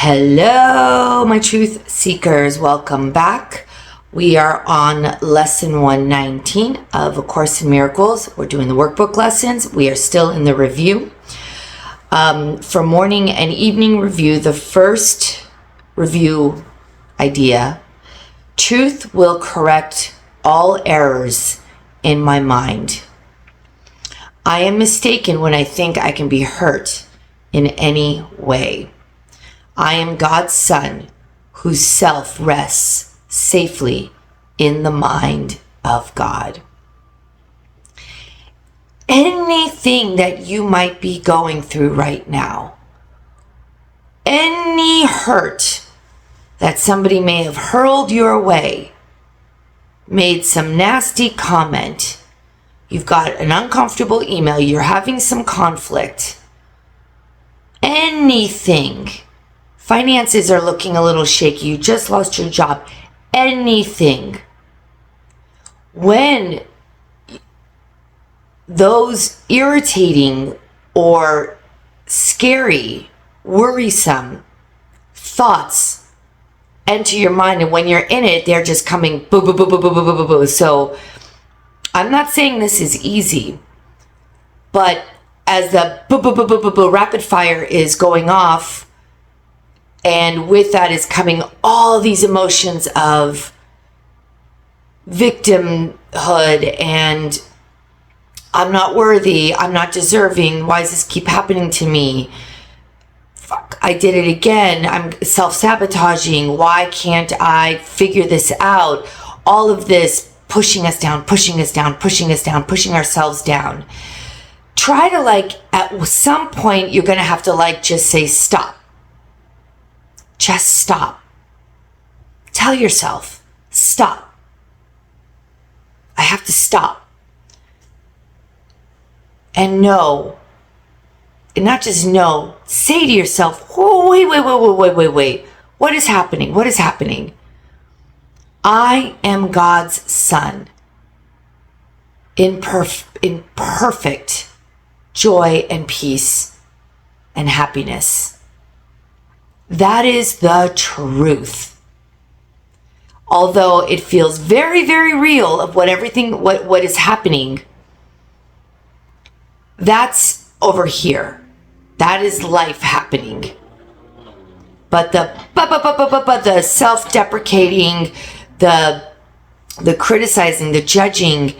Hello, my truth seekers. Welcome back. We are on lesson 119 of A Course in Miracles. We're doing the workbook lessons. We are still in the review. For morning and evening review, the first review idea: truth will correct all errors in my mind. I am mistaken when I think I can be hurt in any way. I am God's son whose self rests safely in the mind of God. Anything that you might be going through right now, any hurt that somebody may have hurled your way, made some nasty comment, you've got an uncomfortable email, you're having some conflict, anything, finances are looking a little shaky, you just lost your job, anything. When those irritating or scary, worrisome thoughts enter your mind, and when you're in it, they're just coming boo, boo, boo, boo, boo, boo, boo, boo, boo. So I'm not saying this is easy, but as the boo, boo, boo, boo, boo, boo, rapid fire is going off, and with that is coming all these emotions of victimhood and I'm not worthy, I'm not deserving, why does this keep happening to me? Fuck, I did it again, I'm self-sabotaging, why can't I figure this out? All of this pushing us down, pushing us down, pushing us down, pushing ourselves down. Try to at some point, you're going to have to just say stop. Just stop. Tell yourself, stop. I have to stop. And know, and not just know, say to yourself, oh, wait. What is happening? What is happening? I am God's son in perfect joy and peace and happiness. That is the truth. Although it feels very, very real of what is happening, that's over here. That is life happening. But the self-deprecating, the criticizing, the judging,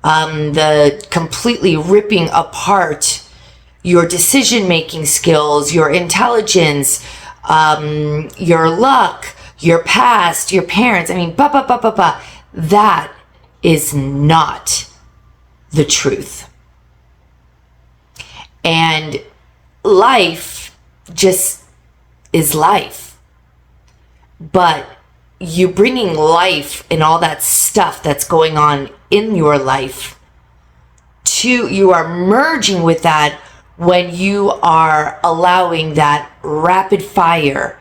the completely ripping apart your decision-making skills, your intelligence, your luck, your past, your parents, that is not the truth. And life just is life. But you bringing life and all that stuff that's going on in your life you are merging with that when you are allowing that rapid fire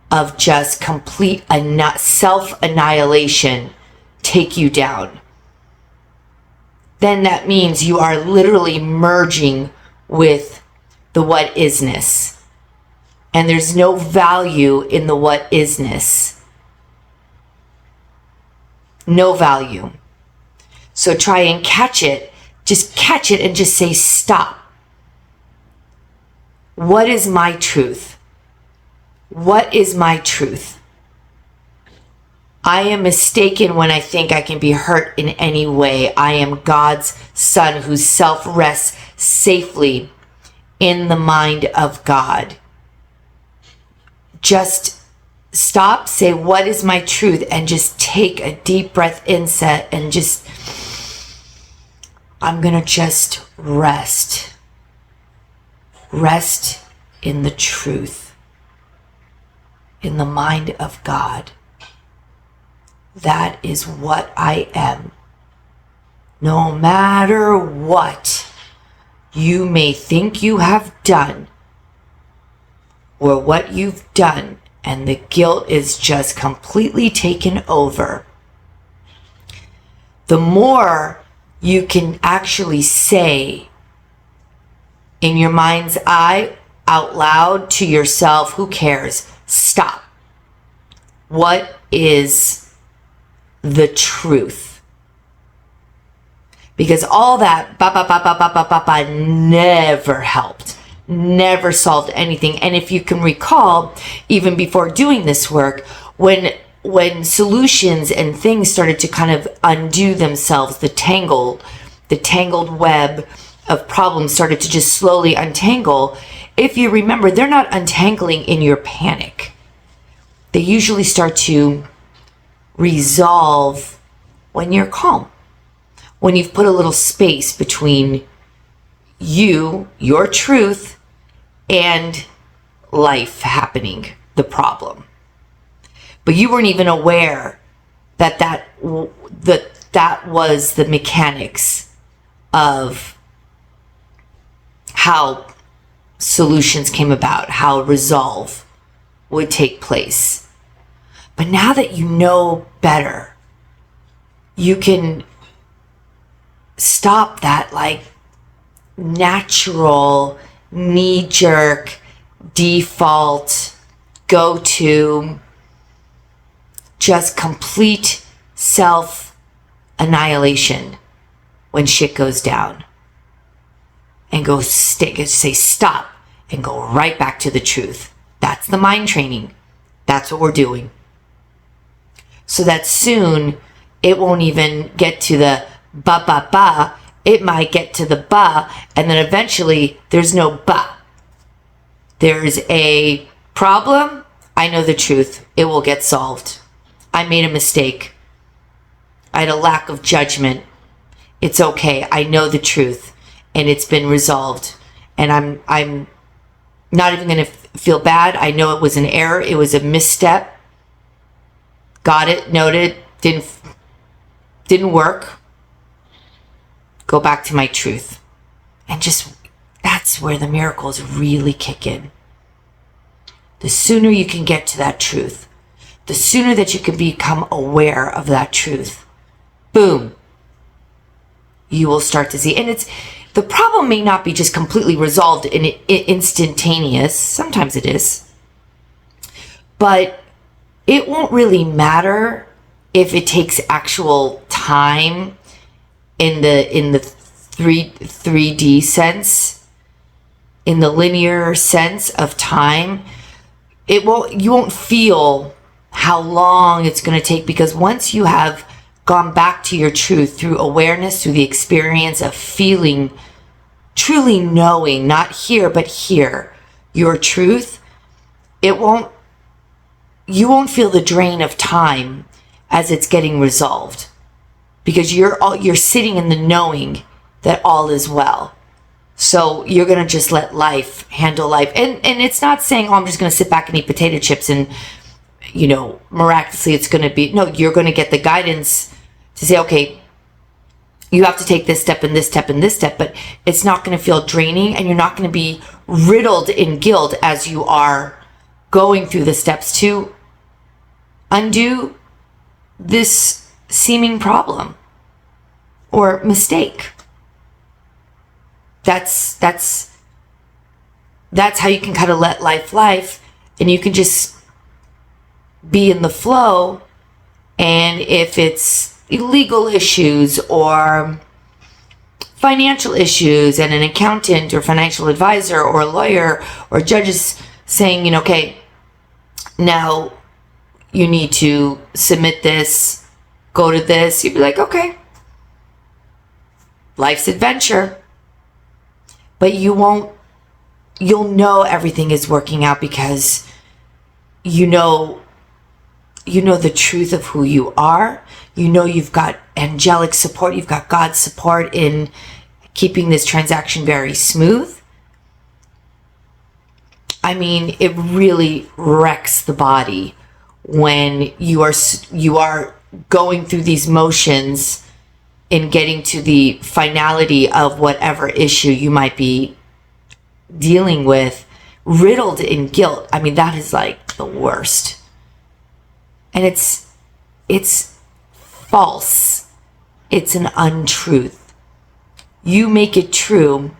of just complete self-annihilation take you down. Then that means you are literally merging with the what isness. And there's no value in the what isness. No value. So try and catch it. Just catch it and just say stop. What is my truth? What is my truth? I am mistaken when I think I can be hurt in any way. I am God's son whose self rests safely in the mind of God. Just stop, say, what is my truth? And just take a deep breath inset and I'm going to just rest. Rest in the truth, in the mind of God. That is what I am. No matter what you may think you have done or what you've done, and the guilt is just completely taken over, the more you can actually say in your mind's eye, out loud to yourself, who cares? stop. What is the truth? Because all that never helped, never solved anything. And if you can recall, even before doing this work, when solutions and things started to kind of undo themselves, the tangled web of problems started to just slowly untangle. If you remember, they're not untangling in your panic. They usually start to resolve when you're calm, when you've put a little space between you, your truth, and life happening, the problem. But you weren't even aware that was the mechanics of how solutions came about, how resolve would take place. But now that you know better, you can stop that like natural knee-jerk default go-to just complete self-annihilation when shit goes down, and say stop and go right back to the truth. That's the mind training. That's what we're doing. So that soon it won't even get to the ba. It might get to the ba, and then eventually there's no ba. There's a problem. I know the truth. It will get solved. I made a mistake. I had a lack of judgment. It's okay. I know the truth, and it's been resolved. And I'm not even going to feel bad. I know it was an error. It was a misstep. Got it. Noted. Didn't work. Go back to my truth. And just, that's where the miracles really kick in. The sooner you can get to that truth, the sooner that you can become aware of that truth, boom, you will start to see. And the problem may not be just completely resolved in instantaneous. Sometimes it is. But it won't really matter if it takes actual time in the 3D sense, in the linear sense of time. You won't feel how long it's going to take, because once you have gone back to your truth through awareness, through the experience of feeling, truly knowing, not here, but here, your truth, you won't feel the drain of time as it's getting resolved, because you're sitting in the knowing that all is well. So you're going to just let life handle life. And it's not saying, oh, I'm just going to sit back and eat potato chips and, miraculously it's going to be. No, you're going to get the guidance to say, okay, you have to take this step and this step and this step, but it's not going to feel draining, and you're not going to be riddled in guilt as you are going through the steps to undo this seeming problem or mistake. That's how you can kind of let life, and you can just be in the flow. And if it's legal issues or financial issues, and an accountant or financial advisor or a lawyer or judges saying, okay, now you need to submit this, go to this, you'd be like, okay, life's adventure. But you'll know everything is working out, because you know the truth of who you are. You've got angelic support. You've got God's support in keeping this transaction very smooth. I mean, it really wrecks the body when you are going through these motions in getting to the finality of whatever issue you might be dealing with, riddled in guilt. I mean, that is like the worst. And it's false. It's an untruth. You make it true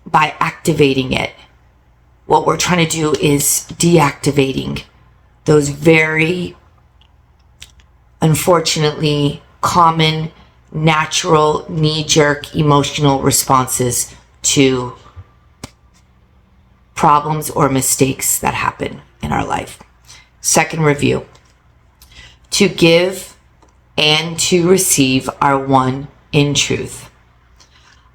by activating it. what we're trying to do is deactivating those very, unfortunately, common, natural, knee-jerk emotional responses to problems or mistakes that happen in our life. Second review. To give and to receive are one in truth.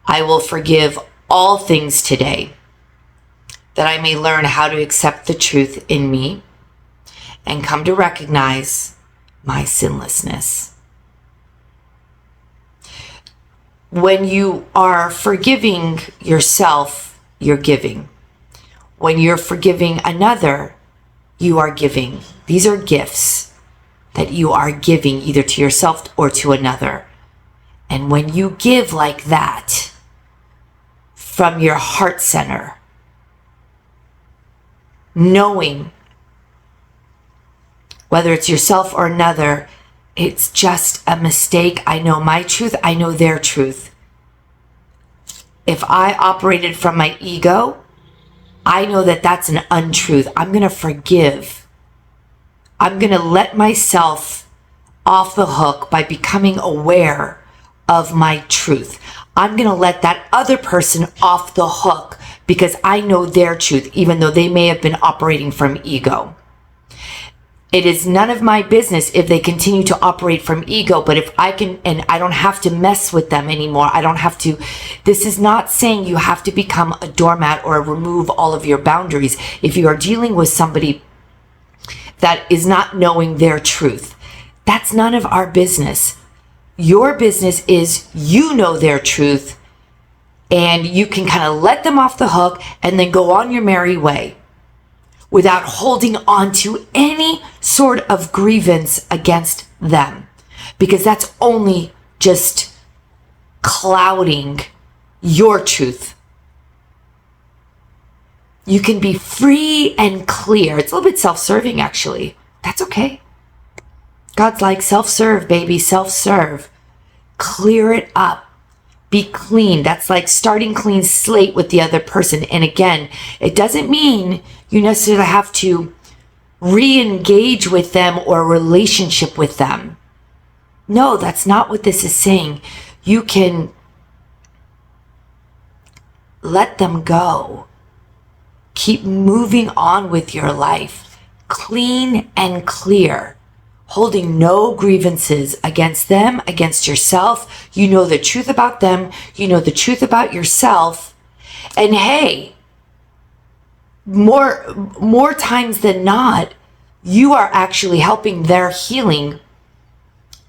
I will forgive all things today, that I may learn how to accept the truth in me and come to recognize my sinlessness. When you are forgiving yourself, you're giving. When you're forgiving another, you are giving. These are gifts that you are giving either to yourself or to another. And when you give like that from your heart center, knowing whether it's yourself or another, it's just a mistake. I know my truth. I know their truth. If I operated from my ego, I know that that's an untruth. I'm going to forgive. I'm going to let myself off the hook by becoming aware of my truth. I'm going to let that other person off the hook because I know their truth, even though they may have been operating from ego. It is none of my business if they continue to operate from ego, but if I can, and I don't have to mess with them anymore. I don't have to, this is not saying you have to become a doormat or remove all of your boundaries. If you are dealing with somebody that is not knowing their truth, that's none of our business. Your business is you know their truth and you can kind of let them off the hook and then go on your merry way, without holding on to any sort of grievance against them. Because that's only just clouding your truth. You can be free and clear. It's a little bit self-serving, actually. That's okay. God's like, self-serve, baby, self-serve. Clear it up. Be clean. That's like starting clean slate with the other person. And again, it doesn't mean you necessarily have to re-engage with them or a relationship with them. No, that's not what this is saying. You can let them go. Keep moving on with your life. Clean and clear. Holding no grievances against them, against yourself. You know the truth about them. You know the truth about yourself. And hey, more times than not, you are actually helping their healing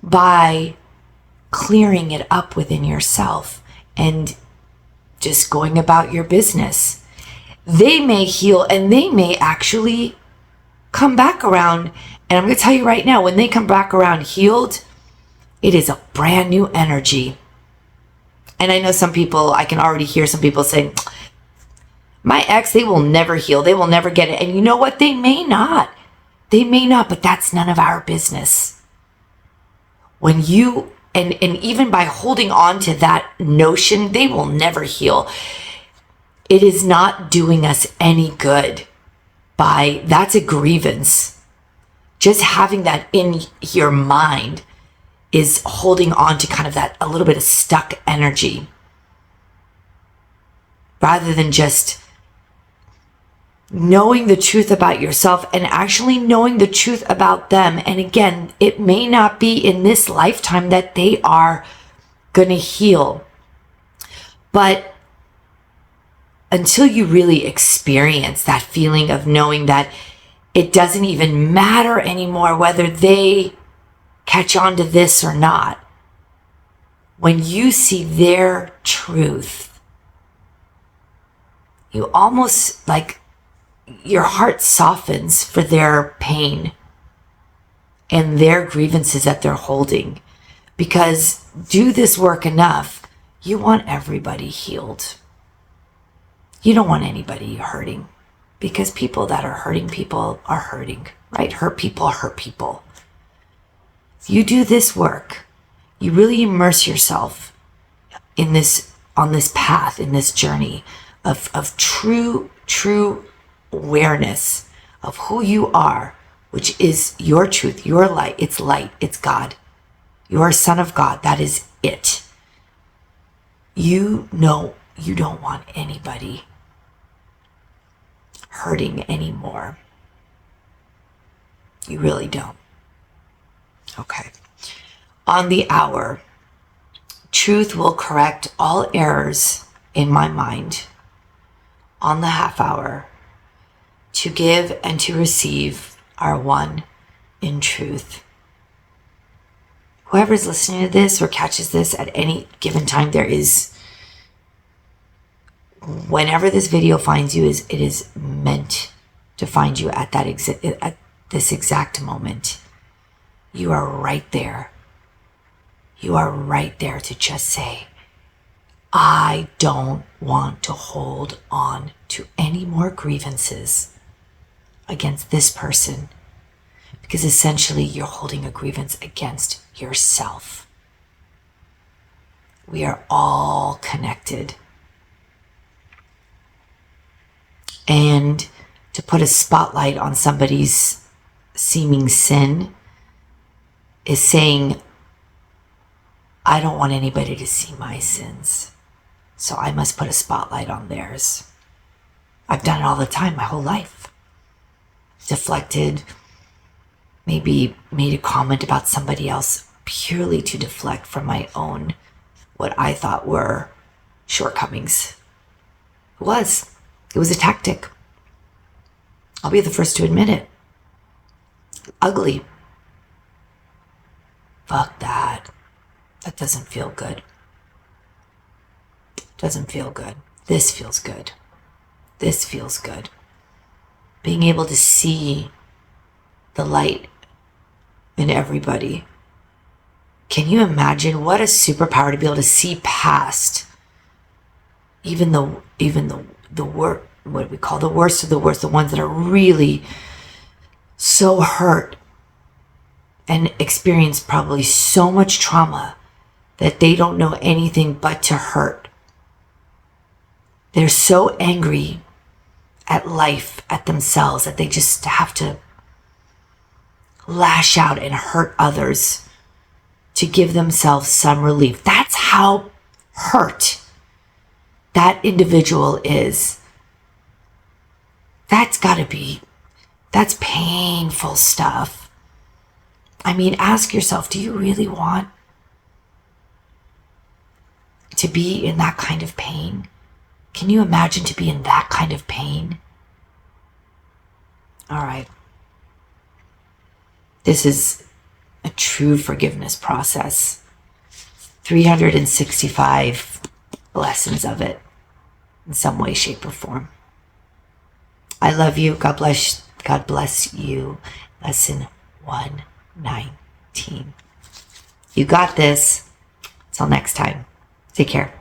by clearing it up within yourself and just going about your business. They may heal and they may actually come back around. And I'm going to tell you right now, when they come back around healed, it is a brand new energy. And I know some people, I can already hear some people saying, my ex, they will never heal. They will never get it. And you know what? They may not. They may not, but that's none of our business. When you, and even by holding on to that notion, they will never heal. It is not doing us any good that's a grievance. Just having that in your mind is holding on to kind of that, a little bit of stuck energy. Rather than just knowing the truth about yourself and actually knowing the truth about them. And again, it may not be in this lifetime that they are going to heal. But until you really experience that feeling of knowing that it doesn't even matter anymore whether they catch on to this or not, when you see their truth, you almost like your heart softens for their pain and their grievances that they're holding. Because do this work enough, you want everybody healed. You don't want anybody hurting, because people that are hurting people are hurting, right? Hurt people hurt people. If you do this work, you really immerse yourself in this, on this path, in this journey of true awareness of who you are, which is your truth, your light. It's light. It's God. You are a son of God. That is it. You know you don't want anybody hurting anymore. You really don't. Okay. On the hour, truth will correct all errors in my mind. On the half hour, to give and to receive are one in truth. Whoever's listening to this or catches this at any given time, whenever this video finds you, it is meant to find you at this exact moment. You are right there. You are right there to just say, I don't want to hold on to any more grievances against this person, because essentially you're holding a grievance against yourself. We are all connected. And to put a spotlight on somebody's seeming sin is saying, I don't want anybody to see my sins, so I must put a spotlight on theirs. I've done it all the time, my whole life. Deflected, maybe made a comment about somebody else purely to deflect from my own, what I thought were shortcomings. It was a tactic. I'll be the first to admit it. Ugly. Fuck that. That doesn't feel good. Doesn't feel good. This feels good. This feels good. Being able to see the light in everybody. Can you imagine what a superpower to be able to see past even the worst, what we call the worst of the worst, the ones that are really so hurt and experience probably so much trauma that they don't know anything but to hurt. They're so angry at life, at themselves, that they just have to lash out and hurt others to give themselves some relief. That's how hurt that individual is. That's painful stuff. I mean, ask yourself, do you really want to be in that kind of pain? Can you imagine to be in that kind of pain? All right. This is a true forgiveness process. 365 lessons of it in some way, shape, or form. I love you. God bless you. Lesson 119. You got this. Until next time. Take care.